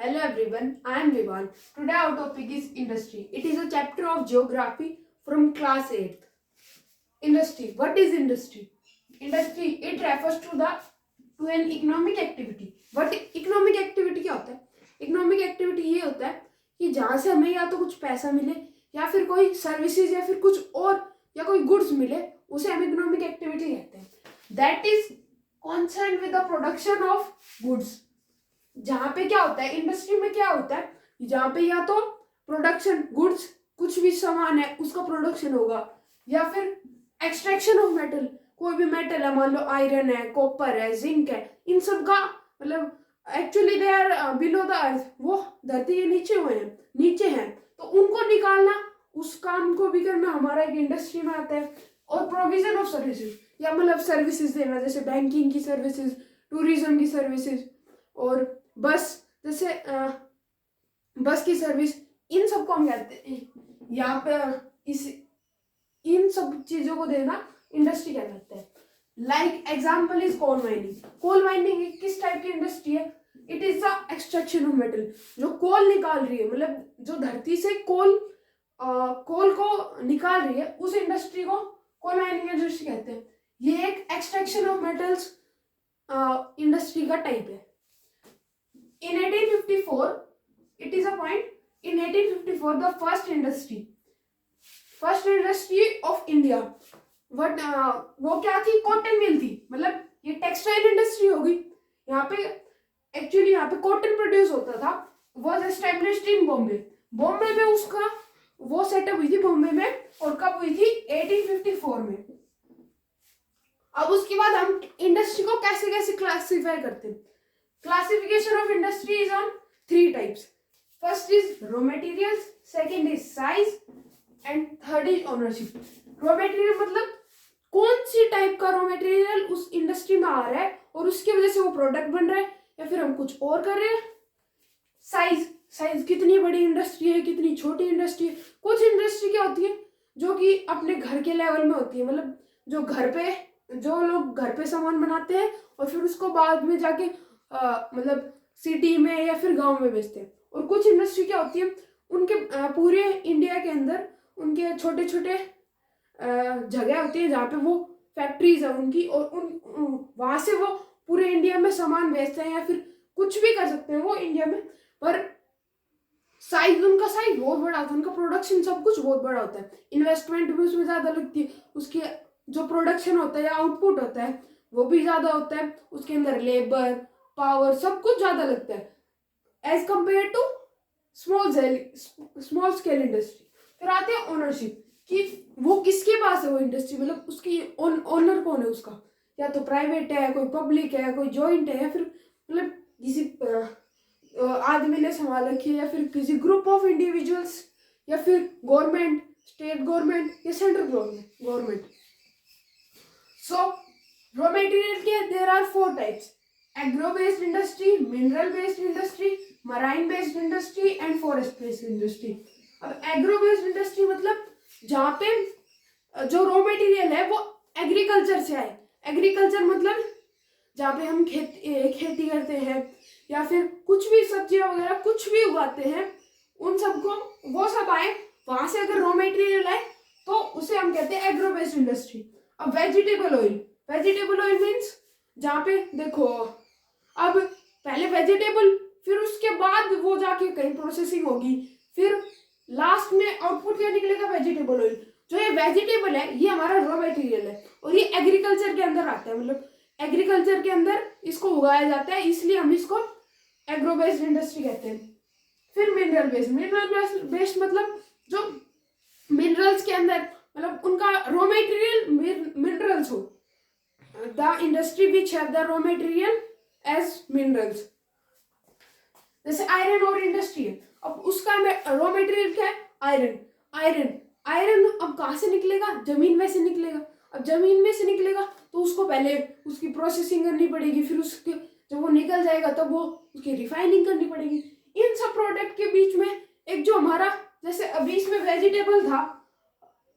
Hello everyone, I am Vivan. Today our topic is industry. It is a chapter of geography from class 8th. Industry. What is industry? Industry, it refers to an economic activity. What economic activity क्या होता है? Economic activity ये होता है कि जहाँ से हमें या तो कुछ पैसा मिले या फिर कोई सर्विसेज या फिर कुछ और या कोई गुड्स मिले, उसे हम इकोनॉमिक एक्टिविटी कहते हैं. That is concern with the production of goods. जहां पे क्या होता है, इंडस्ट्री में क्या होता है, जहां पे या तो प्रोडक्शन गुड्स, कुछ भी सामान है उसका प्रोडक्शन होगा, या फिर एक्सट्रैक्शन ऑफ मेटल, कोई भी मेटल है, मान लो आयरन है, कॉपर है, जिंक है, इन सब का मतलब actually they are below the earth, वो धरती के नीचे हैं, तो उनको निकालना, उस काम को भी करना हमारा एक इंडस्ट्री में आता है. और प्रोविजन ऑफ सर्विसेज, या मतलब सर्विसेज देना, जैसे बैंकिंग की सर्विसेज, टूरिज्म की सर्विसेज, और बस जैसे बस की सर्विस, इन सबको हम कहते हैं यहाँ पे. इन सब चीजों को देना इंडस्ट्री क्या कहते हैं. Like example is coal mining. Coal mining किस टाइप की इंडस्ट्री है? It is the extraction of metal. जो कोल निकाल रही है, मतलब जो धरती से कोल को निकाल रही है, उस इंडस्ट्री को कोल माइनिंग इंडस्ट्री कहते हैं. ये एक एक्सट्रैक्शन ऑफ मेटल्स इंडस्ट्री का टाइप है. In 1854, it is a point. In 1854, the first industry of India. वो क्या थी? कॉटन मिल थी. मतलब ये टेक्सटाइल इंडस्ट्री होगी. यहाँ पे कॉटन प्रोड्यूस होता था. वॉज एस्टेब्लिश्ड इन बॉम्बे में उसका वो सेटअप हुई थी बॉम्बे में. और कब हुई थी? 1854 में. अब उसके बाद हम इंडस्ट्री को कैसे कैसे क्लासिफाई करते हैं. Classification of industry is on 3 types. First is raw materials, second is size, and third is ownership. Raw material मतलब कौन सी टाइप का रॉ मटेरियल उस इंडस्ट्री में आ रहा है और उसकी वजह से वो प्रोडक्ट बन रहा है, या फिर हम कुछ और कर रहे हैं. साइज कितनी बड़ी इंडस्ट्री है, कितनी छोटी इंडस्ट्री है. कुछ इंडस्ट्री क्या होती है जो कि अपने घर के लेवल में होती है, मतलब जो लोग घर पे सामान बनाते हैं और फिर उसको बाद में जाके मतलब सिटी में या फिर गांव में बेचते हैं. और कुछ इंडस्ट्री क्या होती है, उनके पूरे इंडिया के अंदर उनके छोटे छोटे जगह होती है जहाँ पे वो फैक्ट्रीज है उनकी, और वहां से वो पूरे इंडिया में सामान बेचते हैं या फिर कुछ भी कर सकते हैं वो इंडिया में. पर उनका साइज बहुत बड़ा होता है, उनका प्रोडक्शन सब कुछ बहुत बड़ा होता है. इन्वेस्टमेंट भी उसमें ज्यादा लगती है, उसके जो प्रोडक्शन होता है या आउटपुट होता है वो भी ज्यादा होता है. उसके अंदर लेबर, पावर, सब कुछ ज्यादा लगता है as compare to small scale industry. फिर आते हैं ओनरशिप, कि वो किसके पास है वो इंडस्ट्री, मतलब उसकी ओनर कौन है उसका, या तो प्राइवेट है, कोई पब्लिक है, कोई जॉइंट है, या फिर मतलब किसी आदमी ने संभाल रखी है, या फिर किसी ग्रुप ऑफ इंडिविजुअल्स, या फिर गवर्नमेंट, स्टेट गवर्नमेंट या central government. So raw material के there are 4 types: agro based industry, mineral based industry, marine based industry and forest based industry. अब agro based industry मतलब जहाँ पे जो रॉ मटेरियल है वो एग्रीकल्चर से आए. एग्रीकल्चर मतलब जहाँ पे हम खेती करते हैं या फिर कुछ भी सब्जियां वगैरह कुछ भी उगाते हैं, उन सबको वो सब आए, वहां से अगर रॉ मटेरियल आए तो उसे हम कहते हैं एग्रो बेस्ड इंडस्ट्री. अब वेजिटेबल ऑयल मीन्स जहाँ पे देखो, अब पहले वेजिटेबल, फिर उसके बाद वो जाके कहीं प्रोसेसिंग होगी, फिर लास्ट में आउटपुट क्या निकलेगा? Vegetable oil. जो ये वेजिटेबल है ये हमारा रॉ मटेरियल है और ये एग्रीकल्चर के अंदर आता है, मतलब एग्रीकल्चर के अंदर इसको उगाया जाता है, इसलिए हम इसको एग्रो बेस्ड इंडस्ट्री कहते हैं. फिर मिनरल बेस्ड मतलब जो मिनरल्स के अंदर मतलब उनका रॉ मटेरियल मिनरल्स हो. The industry which have the raw material as minerals. जैसे आयरन और इंडस्ट्री है, अब उसका रॉ मटेरियल क्या है? आयरन अब कहाँ से निकलेगा? जमीन में से निकलेगा. अब जमीन में से निकलेगा तो उसको पहले उसकी प्रोसेसिंग करनी पड़ेगी, फिर उसके जब वो निकल जाएगा तब वो उसकी रिफाइनिंग करनी पड़ेगी. इन सब प्रोडक्ट के बीच में एक जो हमारा, जैसे अभी इसमें वेजिटेबल था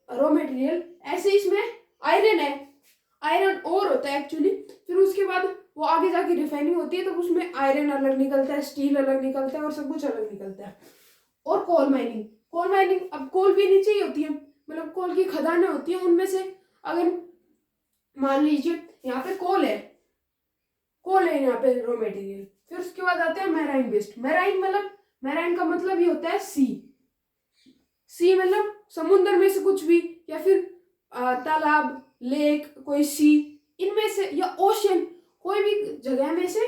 रॉ मटेरियल, ऐसे इसमें आयरन है. आयरन और होता है एक्चुअली. फिर उसके बाद वो आगे जाके रिफाइनिंग होती है तो उसमें आयरन अलग निकलता है, स्टील अलग निकलता है और सब कुछ अलग निकलता है। और कोल माइनिंग, कोल माइनिंग, अब कोल भी नीचे ही होती है, मतलब कोल की खदानें होती है, उनमें से अगर मान लीजिए यहाँ पे कोल है यहाँ पे रॉ मटेरियल। फिर उसके बाद आते हैं मैराइन वेस्ट। मैराइन का मतलब ये होता है सी मतलब समुद्र में से कुछ भी, या फिर तालाब, लेक, कोई सी, इनमें से, या ओशन, कोई भी जगह में से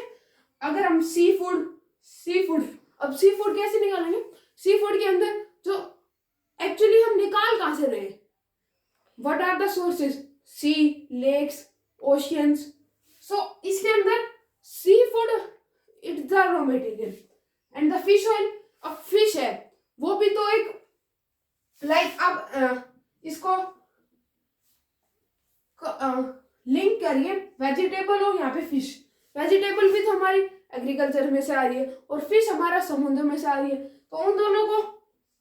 अगर हम सी फूड अब सी फूड कैसे निकालेंगे? सी फूड के अंदर जो एक्चुअली हम निकाल कहां से रहे हैं, what are the sources? Sea, lakes, oceans. So इसके अंदर sea food it's the raw material. And the fish oil, अब फिश है वो भी तो एक लाइक अब इसको लिंक करिए, वेजिटेबल और यहाँ पे फिश। वेजिटेबल भी तो हमारी एग्रीकल्चर में से आ रही है और फिश हमारा समुद्र में से आ रही है। तो उन दोनों को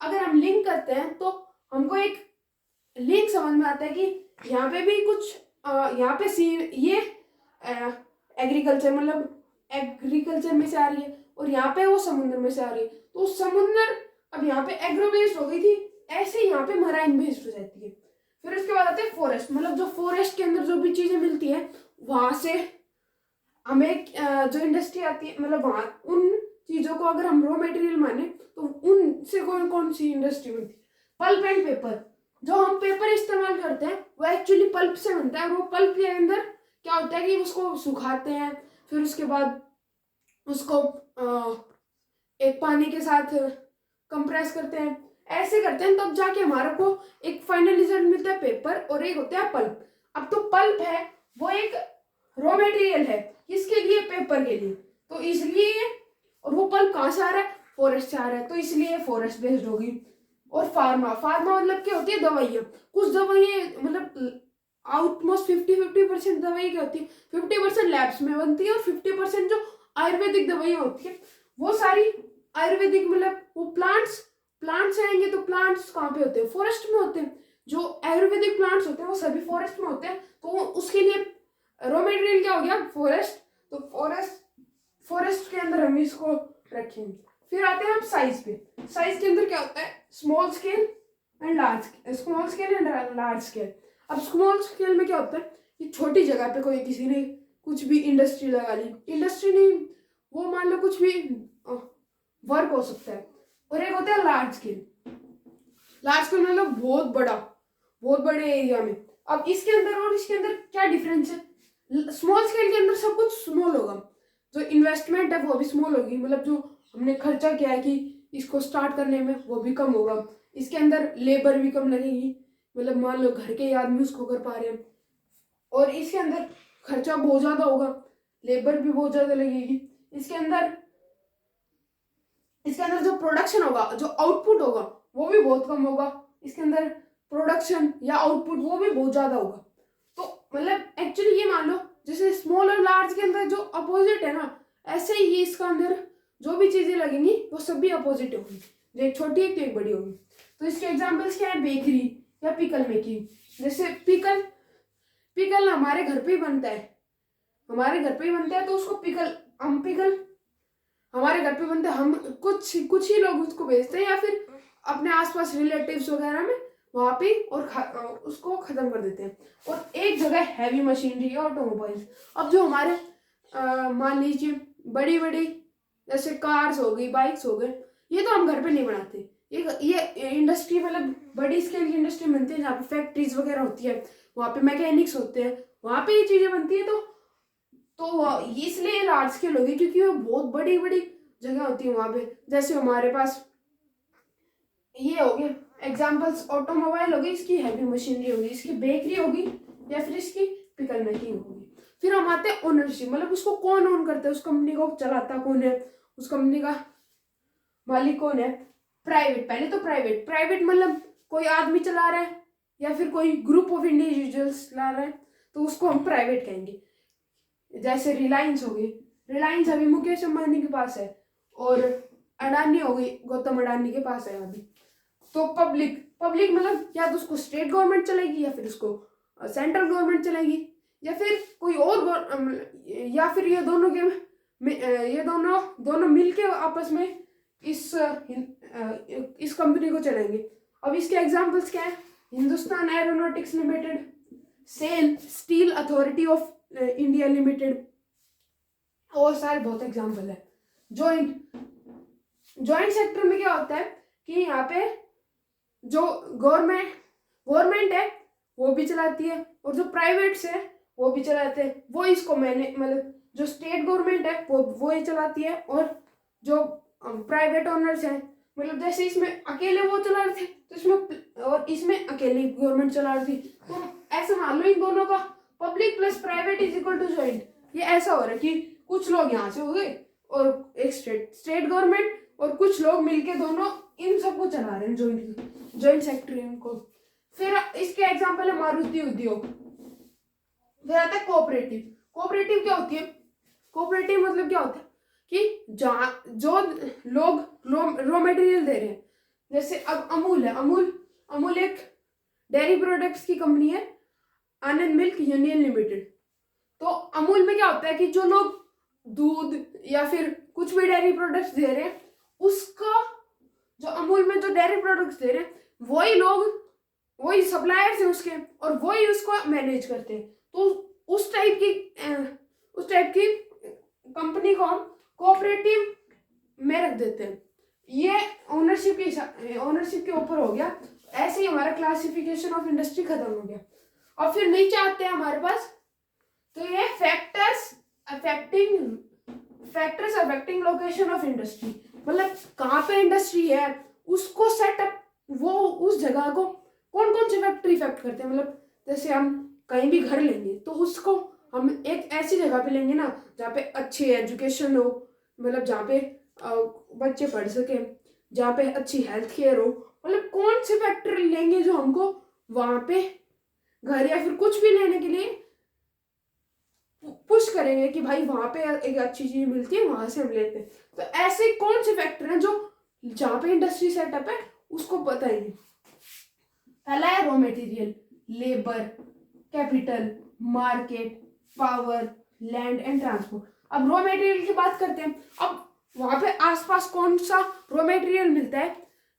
अगर हम लिंक करते हैं तो हमको एक लिंक समझ में आता है कि यहाँ पे भी कुछ यहाँ पे सी ये एग्रीकल्चर मतलब एग्रीकल्चर में से आ रही है और यहाँ पे वो समुद्र में से आ रही है। तो समुद्र अब यहाँ पे एग्रो बेस्ड हो गई थी, ऐसे यहाँ पे मराइन बेस्ड हो जाती है। फिर उसके बाद आते हैं फॉरेस्ट, मतलब जो फॉरेस्ट के अंदर जो भी चीजें मिलती है वहां से हमें जो इंडस्ट्री आती है, मतलब वहां उन चीजों को अगर हम रॉ मटेरियल माने तो उनसे कौन कौन सी इंडस्ट्री बनती है? Pulp and paper. जो हम पेपर इस्तेमाल करते हैं वो एक्चुअली पल्प से बनता है और वो पल्प के अंदर क्या होता है कि उसको सुखाते हैं, फिर उसके बाद उसको एक पानी के साथ कंप्रेस करते हैं, ऐसे करते हैं तब जाके हमारे को एक फाइनल रिजल्ट मिलता है पेपर, और एक होता है पल्प। अब तो पल्प है वो एक रॉ मटेरियल है किसके लिए? पेपर के लिए। तो इसलिए, और वो पल्प कहाँ से आ रहा है? फॉरेस्ट से आ रहा है, तो इसलिए फॉरेस्ट बेस्ड होगी। और फार्मा मतलब क्या होती है? दवाइयाँ। कुछ दवाइयाँ मतलब ऑलमोस्ट 50% दवाई क्या होती है? 50% लैब्स में बनती है और 50% जो आयुर्वेदिक दवाइयाँ होती है वो सारी आयुर्वेदिक, मतलब वो प्लांट्स आएंगे तो प्लांट्स कहाँ पे होते हैं? फॉरेस्ट में होते हैं। जो आयुर्वेदिक प्लांट्स होते हैं वो सभी फॉरेस्ट में होते हैं, तो उसके लिए रॉ मटेरियल क्या हो गया? फॉरेस्ट। तो फॉरेस्ट के अंदर हम इसको रखेंगे। फिर आते हैं हम साइज पे। साइज के अंदर क्या होता है? Small scale and large scale. अब स्मॉल स्केल में क्या होता है कि छोटी जगह पे कोई किसी ने कुछ भी इंडस्ट्री लगा ली, इंडस्ट्री नहीं, वो मान लो कुछ भी वर्क हो सकता है। और एक होता है लार्ज स्केल मतलब बहुत बड़े एरिया में। अब इसके अंदर और इसके अंदर क्या डिफरेंस है? स्मॉल स्केल के अंदर सब कुछ स्मॉल होगा, जो इन्वेस्टमेंट है वो भी स्मॉल होगी, मतलब जो हमने खर्चा किया है कि इसको स्टार्ट करने में वो भी कम होगा। इसके अंदर लेबर भी कम लगेगी, मतलब मान लो घर के ही आदमी उसको कर पा रहे हैं। और इसके अंदर खर्चा बहुत ज्यादा होगा, लेबर भी बहुत ज्यादा लगेगी। इसके अंदर जो प्रोडक्शन होगा, जो आउटपुट होगा वो भी बहुत कम होगा। इसके अंदर प्रोडक्शन या आउटपुट वो भी बहुत ज्यादा होगा। तो मतलब एक्चुअली ये मान लो जैसे स्मॉल और लार्ज के अंदर जो अपोजिट है ना, ऐसे ही ये इसका अंदर जो भी चीजें लगेंगी वो सब भी अपोजिट होगी, जो एक छोटी है तो एक बड़ी होगी। तो इसके एग्जांपल्स क्या है? बेकरी या पिकल मेकिंग। जैसे पिकल हमारे घर पे ही बनता है, तो उसको पिकल हमारे घर पे बनता है, हम कुछ ही लोग उसको बेचते हैं या फिर अपने आसपास रिलेटिव्स वगैरह में वहां पे और उसको खत्म कर देते हैं। और एक जगह हैवी मशीनरी, ऑटोमोबाइल्स। अब जो हमारे मान लीजिए बड़ी जैसे कार्स हो गई, बाइक्स हो गए, ये तो हम घर पे नहीं बनाते। ये इंडस्ट्री मतलब बड़ी स्केल की इंडस्ट्री बनती है जहाँ पे फैक्ट्रीज वगैरह होती है, वहाँ पे मैकेनिक्स होते हैं, वहाँ पे ये चीजें बनती है। तो इसलिए लार्ज स्केल होगी क्योंकि वो बहुत बड़ी जगह होती है वहां पे। जैसे हमारे पास ये हो गए एग्जांपल्स, ऑटोमोबाइल होगी, इसकी हैवी मशीनरी होगी, इसकी बेकरी होगी या फिर इसकी पिकल मेकिंग होगी। फिर हम आते हैं ओनरशिप, मतलब उसको कौन ओन करता है, उस कंपनी को चलाता कौन है, उस कंपनी का मालिक कौन है? प्राइवेट। पहले तो प्राइवेट मतलब कोई आदमी चला रहा है या फिर कोई ग्रुप ऑफ इंडिविजुअल्स चला रहा है, तो उसको हम प्राइवेट कहेंगे। जैसे रिलायंस हो गई, रिलायंस अभी मुकेश अंबानी के पास है, और अडानी हो गई, गौतम अडानी के पास है अभी। तो पब्लिक मतलब या तो उसको स्टेट गवर्नमेंट चलेगी या फिर उसको सेंट्रल गवर्नमेंट चलेगी, या फिर कोई और या फिर ये दोनों मिलके आपस में इस कंपनी को चलाएंगे। अब इसके एग्जांपल्स क्या है? Hindustan aeronautics limited, SAIL steel authority of India limited, और सारे बहुत एग्जांपल है। जॉइंट सेक्टर में क्या होता है कि यहाँ पे जो गवर्नमेंट है वो भी चलाती है, और जो प्राइवेट्स है वो भी चलाते हैं। वो इसको मतलब जो स्टेट गवर्नमेंट है वो ही चलाती है, और जो प्राइवेट ओनर्स हैं, मतलब जैसे इसमें अकेले वो चला रहे थे तो इसमें, और इसमें अकेले गवर्नमेंट चला रही थी, तो ऐसा मान लो इन दोनों का public plus private is equal to joint. ये ऐसा हो रहा है कि कुछ लोग यहाँ से हो गए और एक स्टेट गवर्नमेंट, और कुछ लोग मिलके दोनों इन सबको चला रहे हैं, जॉइंट सेक्टर को। फिर इसके एग्जांपल है मारुति उद्योग। फिर आता है कोऑपरेटिव। कोऑपरेटिव क्या होती है? कोऑपरेटिव मतलब क्या होता है कि जो लोग रॉ मटेरियल दे रहे हैं, जैसे अब अमूल है, अमूल एक डेयरी प्रोडक्ट्स की कंपनी है, आनंद मिल्क यूनियन लिमिटेड। तो अमूल में क्या होता है कि जो लोग दूध या फिर कुछ भी डेयरी प्रोडक्ट्स दे रहे हैं, उसका जो अमूल में जो डेयरी प्रोडक्ट्स दे रहे हैं वही सप्लायर्स हैं उसके, और वही उसको मैनेज करते हैं। तो उस टाइप की कंपनी को हम कोऑपरेटिव में रख देते हैं। ये ओनरशिप के ऊपर हो गया। ऐसे ही हमारा क्लासिफिकेशन ऑफ इंडस्ट्री खत्म हो गया। और फिर नीचे आते हैं हमारे पास, तो ये factors affecting location of industry, मतलब कहाँ पे इंडस्ट्री है उसको सेटअप, वो उस जगह को कौन कौन से फैक्टर इफेक्ट करते हैं। मतलब जैसे हम कहीं भी घर लेंगे तो उसको हम एक ऐसी जगह पे लेंगे ना जहाँ पे अच्छी एजुकेशन हो, मतलब जहाँ पे बच्चे पढ़ सके, जहाँ पे अच्छी हेल्थ केयर हो, मतलब कौन से फैक्टर लेंगे जो हमको वहाँ पे घर या फिर कुछ भी लेने के लिए पुश करेंगे कि भाई वहां पे एक अच्छी चीज मिलती है, वहां से हम लेते हैं। तो ऐसे कौन से फैक्टर हैं जो जहाँ पे इंडस्ट्री सेटअप है उसको बताएंगे। पहला है raw material, labour, capital, market, power, land and transport. अब रॉ मटेरियल की बात करते हैं। अब वहां पे आसपास कौन सा रॉ मटेरियल मिलता है,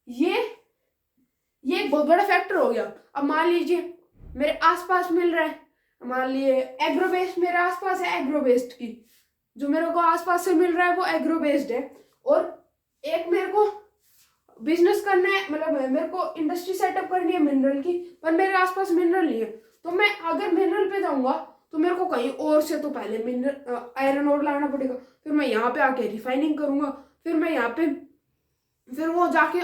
ये एक बहुत बड़ा फैक्टर हो गया। अब मान लीजिए मेरे आसपास मिल रहा है, मान लिए एग्रो बेस्ड मेरे आसपास है, एग्रो बेस्ड की जो मेरे को आसपास से मिल रहा है वो एग्रो बेस्ड है, और एक मेरे को बिजनेस करना है, मतलब मेरे को इंडस्ट्री सेटअप करनी है मिनरल की, पर मेरे आसपास मिनरल नहीं है। तो मैं अगर मिनरल पे जाऊंगा तो मेरे को कहीं और से तो पहले मिनरल आयरन और लाना पड़ेगा, फिर मैं यहाँ पे आके रिफाइनिंग करूंगा, फिर मैं यहाँ पे फिर वो जाके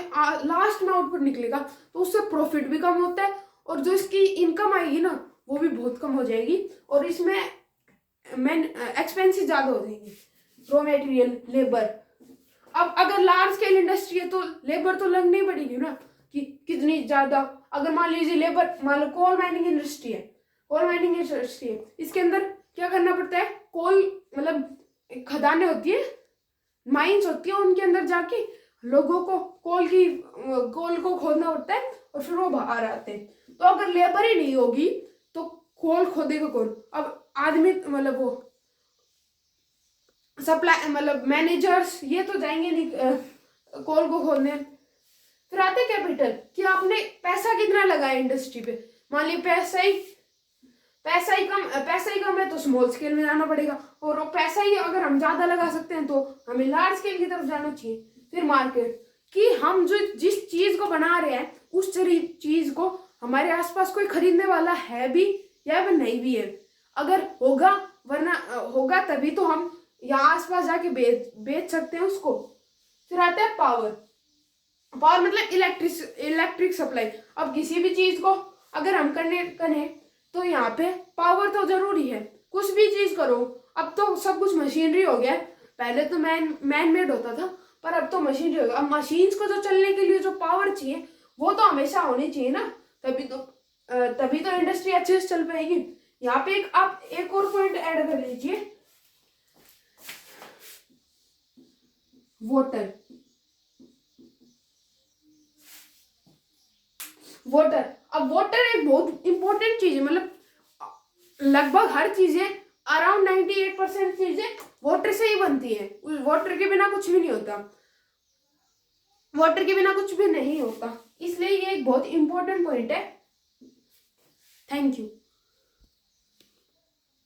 लास्ट में आउटपुट निकलेगा, तो उससे प्रॉफिट भी कम होता है, और जो इसकी इनकम आएगी ना वो भी बहुत कम हो जाएगी, और इसमें एक्सपेंसिव ज्यादा हो जाएंगे, रॉ मटेरियल, लेबर। अब अगर लार्ज स्केल इंडस्ट्री है तो लेबर तो लगनी पड़ेगी ना, कि कितनी ज्यादा। अगर मान लीजिए लेबर, मान लो कोल माइनिंग इंडस्ट्री है, इसके अंदर क्या करना पड़ता है, कोल मतलब खदानें होती है, माइंस होती है, उनके अंदर जाके लोगों को कोल को खोदना पड़ता है, और फिर वो बाहर आते हैं। तो अगर लेबर ही नहीं होगी तो कोल खोदेगा कौन? अब आदमी, मतलब वो सप्लाई, मतलब मैनेजर्स, ये तो जाएंगे नहीं कोल को खोदने। फिर आते कैपिटल, कि आपने पैसा कितना लगाया इंडस्ट्री पे। मान लीजिए पैसा ही कम है तो स्मॉल स्केल में जाना पड़ेगा, और पैसा ही अगर हम ज्यादा लगा सकते हैं तो हमें लार्ज स्केल की तरफ जाना चाहिए। फिर मार्केट, कि हम जो जिस चीज को बना रहे हैं उस चीज को हमारे आसपास कोई खरीदने वाला है भी या फिर नहीं भी है, अगर होगा, वरना होगा तभी तो हम यहाँ आसपास जाके बेच सकते हैं उसको। फिर आता है पावर मतलब इलेक्ट्रिक सप्लाई। अब किसी भी चीज को अगर हम करने तो यहाँ पे पावर तो जरूरी है, कुछ भी चीज करो। अब तो सब कुछ मशीनरी हो गया, पहले तो मैन मेड होता था, पर अब तो मशीनरी हो गया। अब मशीन्स को जो चलने के लिए जो पावर चाहिए वो तो हमेशा होनी चाहिए ना, तभी तो इंडस्ट्री अच्छे से चल पाएगी। यहाँ पे आप एक और पॉइंट ऐड कर लीजिए, वाटर। अब वाटर एक बहुत इंपॉर्टेंट चीज है, मतलब लगभग हर चीजें, अराउंड 98% चीजें वाटर से ही बनती है। वाटर के बिना कुछ भी नहीं होता, वाटर के बिना कुछ भी नहीं होता। इसलिए ये एक बहुत इंपॉर्टेंट पॉइंट है। Thank you.